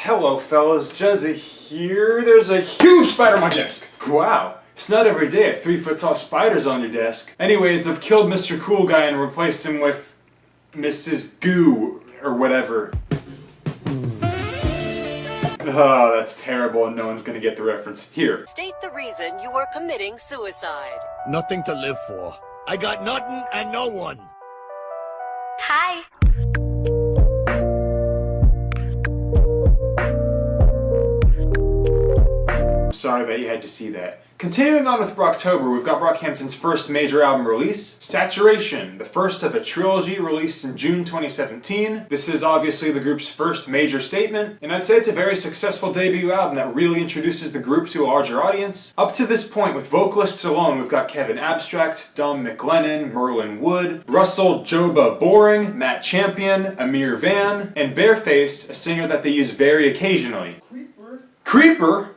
Hello fellas, Jezza here. There's a huge spider on my desk. Wow, it's not every day a 3-foot tall spider's on your desk. Anyways, I've killed Mr. Cool Guy and replaced him with Mrs. Goo, or whatever. Oh, that's terrible and no one's gonna get the reference. Here. State the reason you are committing suicide. Nothing to live for. I got nothing and no one. Hi. Sorry that you had to see that. Continuing on with Brocktober, we've got Brockhampton's first major album release, Saturation, the first of a trilogy released in June 2017. This is obviously the group's first major statement, and I'd say it's a very successful debut album that really introduces the group to a larger audience. Up to this point, with vocalists alone, we've got Kevin Abstract, Dom McLennan, Merlin Wood, Russell Joba Boring, Matt Champion, Amir Van, and Barefaced, a singer that they use very occasionally. Creeper?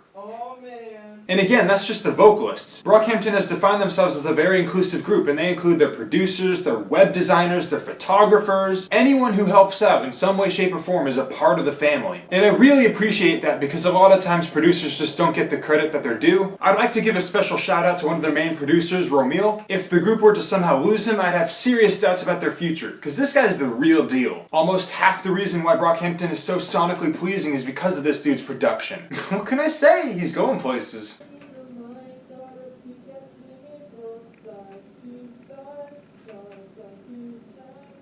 And again, that's just the vocalists. Brockhampton has defined themselves as a very inclusive group, and they include their producers, their web designers, their photographers. Anyone who helps out in some way, shape, or form is a part of the family. And I really appreciate that because a lot of times producers just don't get the credit that they're due. I'd like to give a special shout out to one of their main producers, Romil. If the group were to somehow lose him, I'd have serious doubts about their future, because this guy's the real deal. Almost half the reason why Brockhampton is so sonically pleasing is because of this dude's production. What can I say? He's going places.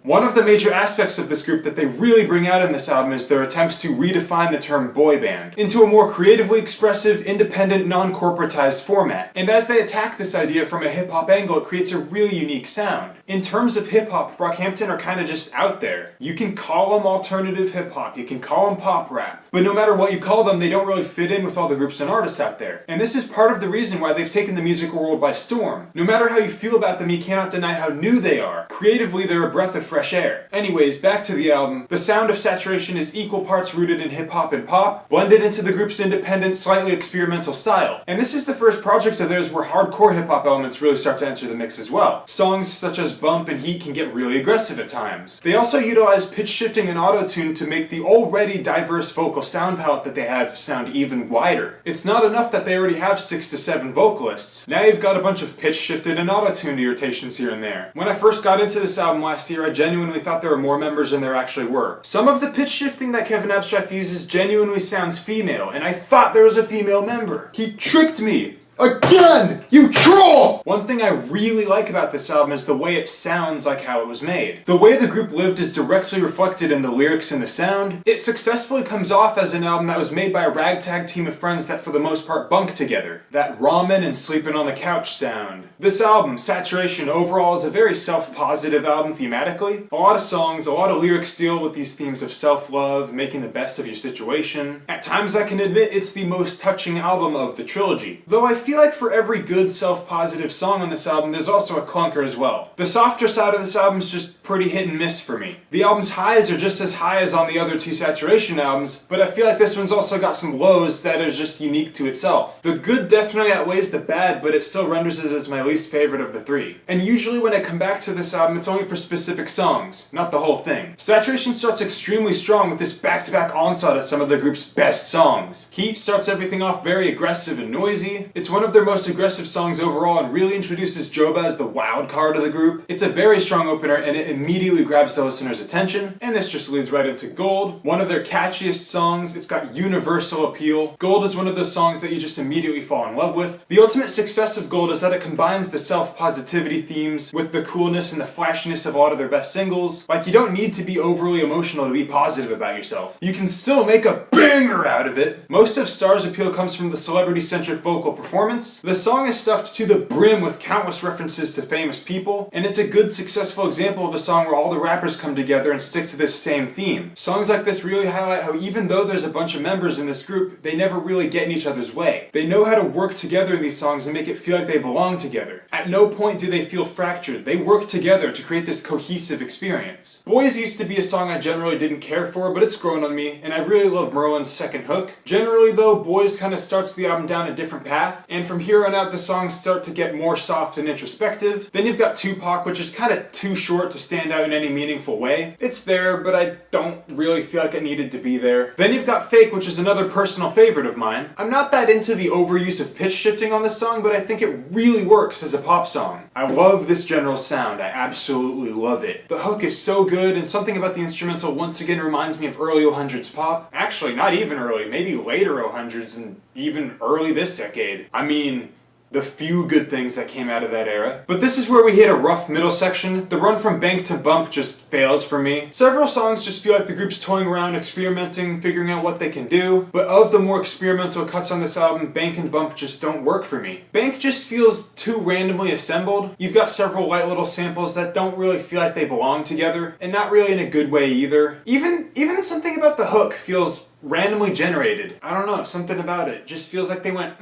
One of the major aspects of this group that they really bring out in this album is their attempts to redefine the term boy band into a more creatively expressive, independent, non-corporatized format. And as they attack this idea from a hip-hop angle, it creates a really unique sound. In terms of hip-hop, Brockhampton are kind of just out there. You can call them alternative hip-hop, you can call them pop rap, but no matter what you call them, they don't really fit in with all the groups and artists out there. And this is part of the reason why they've taken the musical world by storm. No matter how you feel about them, you cannot deny how new they are. Creatively, they're a breath of fresh air. Anyways, back to the album. The sound of Saturation is equal parts rooted in hip-hop and pop, blended into the group's independent, slightly experimental style. And this is the first project of theirs where hardcore hip-hop elements really start to enter the mix as well. Songs such as Bump and Heat can get really aggressive at times. They also utilize pitch shifting and auto-tune to make the already diverse vocal sound palette that they have sound even wider. It's not enough that they already have 6 to 7 vocalists. Now you've got a bunch of pitch shifted and auto-tuned irritations here and there. When I first got into this album last year, I genuinely thought there were more members than there actually were. Some of the pitch shifting that Kevin Abstract uses genuinely sounds female, and I thought there was a female member. He tricked me! Again! You troll! One thing I really like about this album is the way it sounds like how it was made. The way the group lived is directly reflected in the lyrics and the sound. It successfully comes off as an album that was made by a ragtag team of friends that for the most part bunk together. That ramen and sleeping on the couch sound. This album, Saturation, overall is a very self-positive album thematically. A lot of songs, a lot of lyrics deal with these themes of self-love, making the best of your situation. At times I can admit it's the most touching album of the trilogy. Though I feel like for every good self-positive song on this album, there's also a clunker as well. The softer side of this album is just pretty hit and miss for me. The album's highs are just as high as on the other 2 Saturation albums, but I feel like this one's also got some lows that are just unique to itself. The good definitely outweighs the bad, but it still renders it as my least favorite of the 3. And usually when I come back to this album, it's only for specific songs, not the whole thing. Saturation starts extremely strong with this back-to-back onslaught of some of the group's best songs. Heat starts everything off very aggressive and noisy. It's one of their most aggressive songs overall and really introduces Joba as the wild card of the group. It's a very strong opener and it immediately grabs the listener's attention, and this just leads right into Gold, one of their catchiest songs. It's got universal appeal. Gold is one of those songs that you just immediately fall in love with. The ultimate success of Gold is that it combines the self-positivity themes with the coolness and the flashiness of a lot of their best singles. Like, you don't need to be overly emotional to be positive about yourself. You can still make a banger out of it. Most of Star's appeal comes from the celebrity-centric vocal performance. The song is stuffed to the brim with countless references to famous people, and it's a good, successful example of a song where all the rappers come together and stick to this same theme. Songs like this really highlight how even though there's a bunch of members in this group, they never really get in each other's way. They know how to work together in these songs and make it feel like they belong together. At no point do they feel fractured. They work together to create this cohesive experience. Boys used to be a song I generally didn't care for, but it's grown on me, and I really love Merlin's second hook. Generally though, Boys kind of starts the album down a different path, and and from here on out the songs start to get more soft and introspective. Then you've got Tupac, which is kind of too short to stand out in any meaningful way. It's there, but I don't really feel like it needed to be there. Then you've got Fake, which is another personal favorite of mine. I'm not that into the overuse of pitch shifting on this song, but I think it really works as a pop song. I love this general sound, I absolutely love it. The hook is so good, and something about the instrumental once again reminds me of early 000s pop. Actually, not even early, maybe later 000s and even early this decade. I mean, the few good things that came out of that era. But this is where we hit a rough middle section. The run from bank to bump just fails for me. Several songs just feel like the group's toying around, experimenting, figuring out what they can do. But of the more experimental cuts on this album, bank and bump just don't work for me. Bank just feels too randomly assembled. You've got several light little samples that don't really feel like they belong together, and not really in a good way either. Even something about the hook feels randomly generated. I don't know, something about it just feels like they went,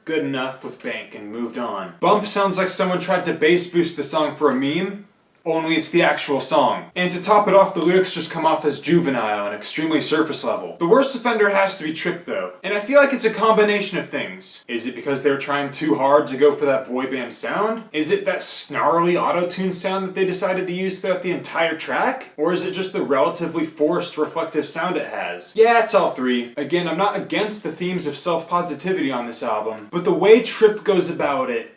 good enough with bank and moved on. Bump sounds like someone tried to bass boost the song for a meme, only it's the actual song. And to top it off, the lyrics just come off as juvenile and extremely surface level. The worst offender has to be Trick though, and I feel like it's a combination of things. Is it because they were trying too hard to go for that boy band sound? Is it that snarly auto-tune sound that they decided to use throughout the entire track? Or is it just the relatively forced reflective sound it has? Yeah, it's all three. Again, I'm not against the themes of self-positivity on this album, but the way Tripp goes about it,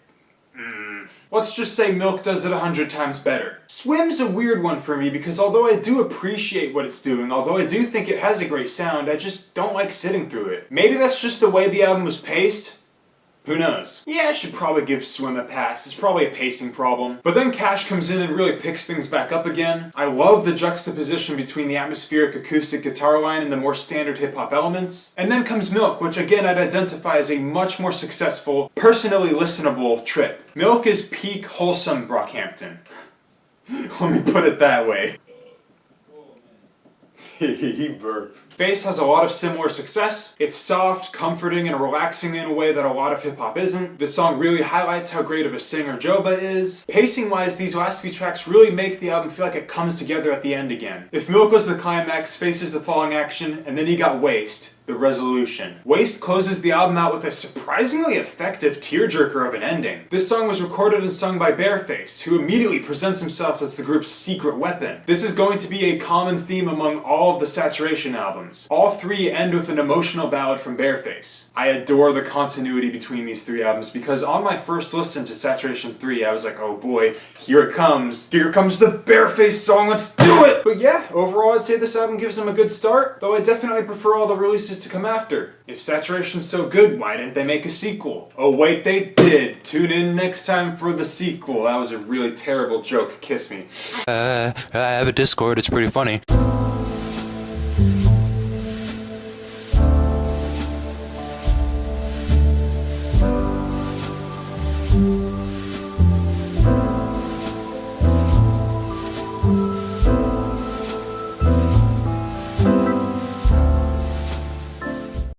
let's just say Milk does it 100 times better. Swim's a weird one for me because although I do appreciate what it's doing, although I do think it has a great sound, I just don't like sitting through it. Maybe that's just the way the album was paced. Who knows? Yeah, I should probably give Swim a pass. It's probably a pacing problem. But then Cash comes in and really picks things back up again. I love the juxtaposition between the atmospheric acoustic guitar line and the more standard hip-hop elements. And then comes Milk, which again I'd identify as a much more successful, personally listenable trip. Milk is peak wholesome Brockhampton. Let me put it that way. He burped. Face has a lot of similar success. It's soft, comforting, and relaxing in a way that a lot of hip-hop isn't. This song really highlights how great of a singer Joba is. Pacing-wise, these last few tracks really make the album feel like it comes together at the end again. If Milk was the climax, Face is the falling action, and then you got Waste, the resolution. Waste closes the album out with a surprisingly effective tearjerker of an ending. This song was recorded and sung by Bareface, who immediately presents himself as the group's secret weapon. This is going to be a common theme among all of the Saturation albums. All three end with an emotional ballad from Bareface. I adore the continuity between these three albums because on my first listen to Saturation 3, I was like, oh boy, here it comes. Here comes the Bareface song, let's do it! But yeah, overall I'd say this album gives them a good start, though I definitely prefer all the releases to come after. If Saturation's so good, why didn't they make a sequel? Oh wait, they did. Tune in next time for the sequel. That was a really terrible joke, kiss me. I have a Discord, it's pretty funny.